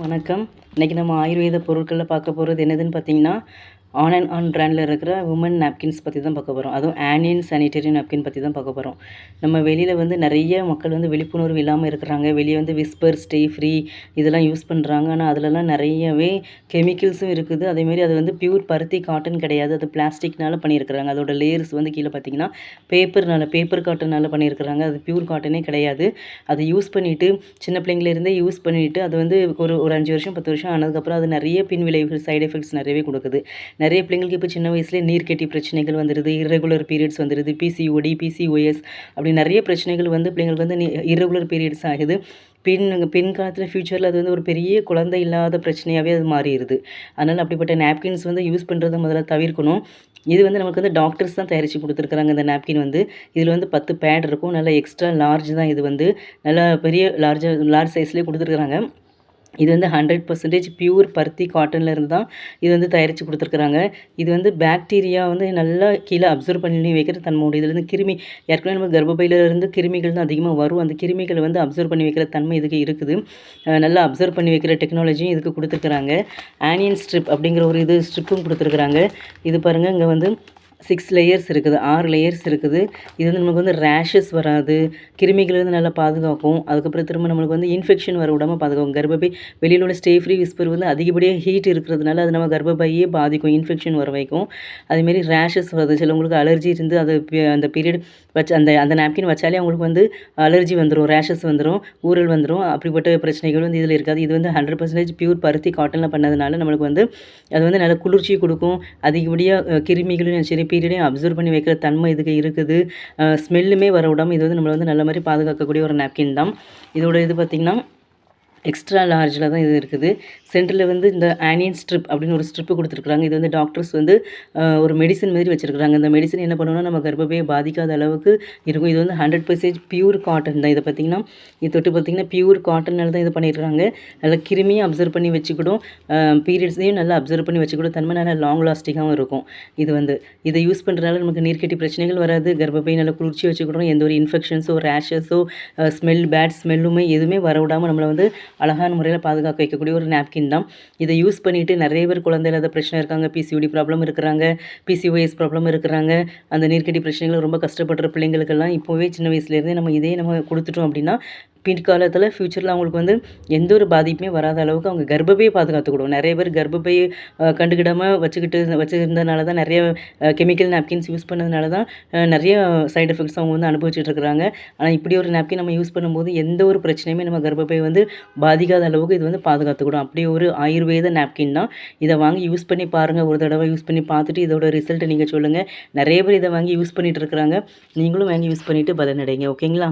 வணக்கம். இன்றைக்கி நம்ம ஆயுர்வேத பொருட்களில் பார்க்க போகிறது என்னதுன்னு பார்த்தீங்கன்னா, ஆன் பிராண்டில் இருக்கிற உமன் நாப்கின்ஸ் பற்றி தான் பார்க்க போகிறோம். அதுவும் ஆனியன் சானிட்டரி நாப்கின் பற்றி தான் பார்க்க போகிறோம். நம்ம வெளியில் வந்து நிறைய மக்கள் வந்து விழிப்புணர்வு இல்லாமல் இருக்கிறாங்க. வெளியே வந்து விஸ்பர், ஸ்டே ஃப்ரீ இதெல்லாம் யூஸ் பண்ணுறாங்க. ஆனால் அதிலலாம் நிறையவே கெமிக்கல்ஸும் இருக்குது. அதேமாரி அது வந்து பியூர் பருத்தி காட்டன் கிடையாது. அது பிளாஸ்டிக்னால பண்ணியிருக்கிறாங்க. அதோட லேயர்ஸ் வந்து கீழே பார்த்தீங்கன்னா பேப்பர் காட்டனால் பண்ணியிருக்கிறாங்க. அது பியூர் காட்டனே கிடையாது. அதை யூஸ் பண்ணிவிட்டு சின்ன பிள்ளைங்களிருந்தே யூஸ் பண்ணிவிட்டு அது வந்து ஒரு 5 வருஷம் 10 வருஷம் ஆனதுக்கப்புறம் அது நிறைய பின் விளைவுகள் சைடு எஃபெக்ட்ஸ் நிறையவே கொடுக்குது. நிறைய பிள்ளைங்களுக்கு இப்போ சின்ன வயசுலேயே நீர்க்கட்டி பிரச்சனைகள் வந்துடுது, இர்ரெகுலர் பீரியட்ஸ் வந்துடுது, பிசிஓடி, பிசிஓஎஸ் அப்படி நிறைய பிரச்சனைகள் வந்து பிள்ளைங்களுக்கு வந்து இர்ரெகுலர் பீரியட்ஸ் ஆகுது. பின் காலத்தில் ஃப்யூச்சரில் அது வந்து ஒரு பெரிய குழந்தை இல்லாத பிரச்சனையாகவே அது மாறிடுது. அதனால் அப்படிப்பட்ட நாப்கின்ஸ் வந்து யூஸ் பண்ணுறதை முதல்ல தவிர்க்கணும். இது வந்து நமக்கு வந்து டாக்டர்ஸ் தான் தயாரித்து கொடுத்துருக்குறாங்க. இந்த நாப்கின் வந்து இதில் வந்து 10 பேட் இருக்கும். நல்லா எக்ஸ்ட்ரா லார்ஜ் தான். இது வந்து நல்லா பெரிய லார்ஜ் சைஸ்லேயே கொடுத்துருக்குறாங்க. இது வந்து 100% பியூர் பருத்தி காட்டனில் இருந்து தான் இது வந்து தயாரித்து கொடுத்துருக்குறாங்க. இது வந்து பாக்டீரியா வந்து நல்லா கீழே அப்சர்வ் பண்ணி வைக்கிற தன்மை உண்டு. இதில் வந்து கிருமி ஏற்கனவே நம்ம கர்ப்பப்பையிலிருந்து கிருமிகள் தான் அதிகமாக வரும். அந்த கிருமிகளை வந்து அப்சர்வ் பண்ணி வைக்கிற தன்மை இதுக்கு இருக்குது. நல்லா அப்சர்வ் பண்ணி வைக்கிற டெக்னாலஜியும் இதுக்கு கொடுத்துருக்குறாங்க. ஆனியன் ஸ்ட்ரிப் அப்படிங்கிற ஒரு ஸ்ட்ரிப்பும் கொடுத்துருக்குறாங்க. இது பாருங்கள், இங்கே வந்து 6 லேயர்ஸ் இருக்குது, 6 லேயர்ஸ் இருக்குது. இது வந்து நமக்கு வந்து ரேஷஸ் வராது, கிருமிகளிலிருந்து நல்லா பாதுகாக்கும். அதுக்கப்புறம் திரும்ப நம்மளுக்கு வந்து இன்ஃபெக்ஷன் வர விடாமல் பாதுகாக்கும். கர்ப்பப்பை வெளியில் உள்ள ஸ்டே ஃப்ரீ விஸ்பர் வந்து அதிகப்படியாக ஹீட் இருக்கிறதுனால அது நம்ம கர்ப்பப்பையே பாதிக்கும், இன்ஃபெக்ஷன் வர வைக்கும். அதேமாரி ரேஷஸ் வருது. சிலவங்களுக்கு அலர்ஜி இருந்து அது அந்த பீரியட் வச்சு அந்த நாப்கின் வச்சாலே அவங்களுக்கு வந்து அலர்ஜி வந்துடும், ரேஷஸ் வந்துடும், ஊறல் வந்துடும். அப்படிப்பட்ட பிரச்சனைகள் வந்து இதில் இருக்காது. இது வந்து 100% பியூர் பருத்தி காட்டனில் பண்ணதுனால நம்மளுக்கு வந்து அது வந்து நல்ல குளிர்ச்சி கொடுக்கும். அதிகப்படியாக கிருமிகளும் சரி பீரியடையும் அப்சர்வ் பண்ணி வைக்கிற தன்மை இதுக்கு இருக்குது. ஸ்மெல்லுமே வர விடாமல் இது வந்து நம்மளை வந்து நல்ல மாதிரி பாதுகாக்கக்கூடிய ஒரு நாப்கின் தான். இதோட இது பார்த்திங்கன்னா எக்ஸ்ட்ரா லார்ஜில் தான் இது இருக்குது. சென்டரில் வந்து இந்த ஆனியன் ஸ்ட்ரிப் அப்படின்னு ஒரு ஸ்ட்ரிப்பு கொடுத்துருக்குறாங்க. இது வந்து டாக்டர்ஸ் வந்து ஒரு மெடிசன் மாதிரி வச்சுருக்குறாங்க. இந்த மெடிசன் என்ன பண்ணணும்னா நம்ம கர்ப்பப்பையை பாதிக்காத அளவுக்கு இருக்கும். இது வந்து 100% பியூர் காட்டன் தான். இதை பார்த்திங்கன்னா இது தொட்டு பார்த்திங்கன்னா பியூர் காட்டனால் தான் இது பண்ணியிருக்காங்க. நல்லா கிருமியும் அப்சர்வ் பண்ணி வச்சுக்கிடும், பீரியட்ஸையும் நல்லா அப்சர்வ் பண்ணி வச்சுக்கிடும். தன்மை நல்லா லாங் லாஸ்டிங்காகவும் இருக்கும். இது வந்து இதை யூஸ் பண்ணுறதுனால நமக்கு நீர்க்கட்டி பிரச்சனைகள் வராது. கர்ப்பப்பை நல்லா குளிர்ச்சி வச்சுக்கிடும். எந்த ஒரு இன்ஃபெக்ஷன்ஸோ ரேஷஸோ பேட் ஸ்மெல்லுமே எதுவுமே வர விடாமல் நம்மளை வந்து அழகான முறையில் பாதுகாக்க வைக்கக்கூடிய ஒரு நாப்கின் தான். இதை யூஸ் பண்ணிவிட்டு நிறைய பேர் குழந்தை இல்லாத பிரச்சனை இருக்காங்க, பிசிஓடி ப்ராப்ளம் இருக்கிறாங்க, பிசிஓஎஸ் ப்ராப்ளம் இருக்கிறாங்க. அந்த நீர்க்கட்டி பிரச்சனைகள் ரொம்ப கஷ்டப்படுற பிள்ளைங்களுக்கெல்லாம் இப்போவே சின்ன வயசுலேருந்தே நம்ம கொடுத்துட்டோம் அப்படின்னா பிற்காலத்தில் ஃப்யூச்சரில் அவங்களுக்கு வந்து எந்த ஒரு பாதிப்புமே வராத அளவுக்கு அவங்க கர்ப்பப்பையை பாதுகாத்துக்கிடும். நிறைய பேர் கர்ப்பப்பையை கண்டுக்கிடாமல் வச்சுருந்தனால தான் நிறைய கெமிக்கல் நாப்கின்ஸ் யூஸ் பண்ணதுனால தான் நிறைய சைடு எஃபெக்ட்ஸ் அவங்க வந்து அனுபவிச்சுட்டு இருக்கிறாங்க. ஆனால் இப்படி ஒரு நாப்கின் நம்ம யூஸ் பண்ணும்போது எந்த ஒரு பிரச்சனையுமே நம்ம கர்ப்பப்பை வந்து பாதிக்காத அளவுக்கு இது வந்து பாதுகாத்துக்கிடும். அப்படியே ஒரு ஆயுர்வேத நாப்கின் தான். இதை வாங்கி யூஸ் பண்ணி பாருங்கள். ஒரு தடவை யூஸ் பண்ணி பார்த்துட்டு இதோட ரிசல்ட்டை நீங்கள் சொல்லுங்கள். நிறைய பேர் இதை வாங்கி யூஸ் பண்ணிகிட்டு இருக்கிறாங்க. நீங்களும் வாங்கி யூஸ் பண்ணிவிட்டு பலனடைங்க. ஓகேங்களா?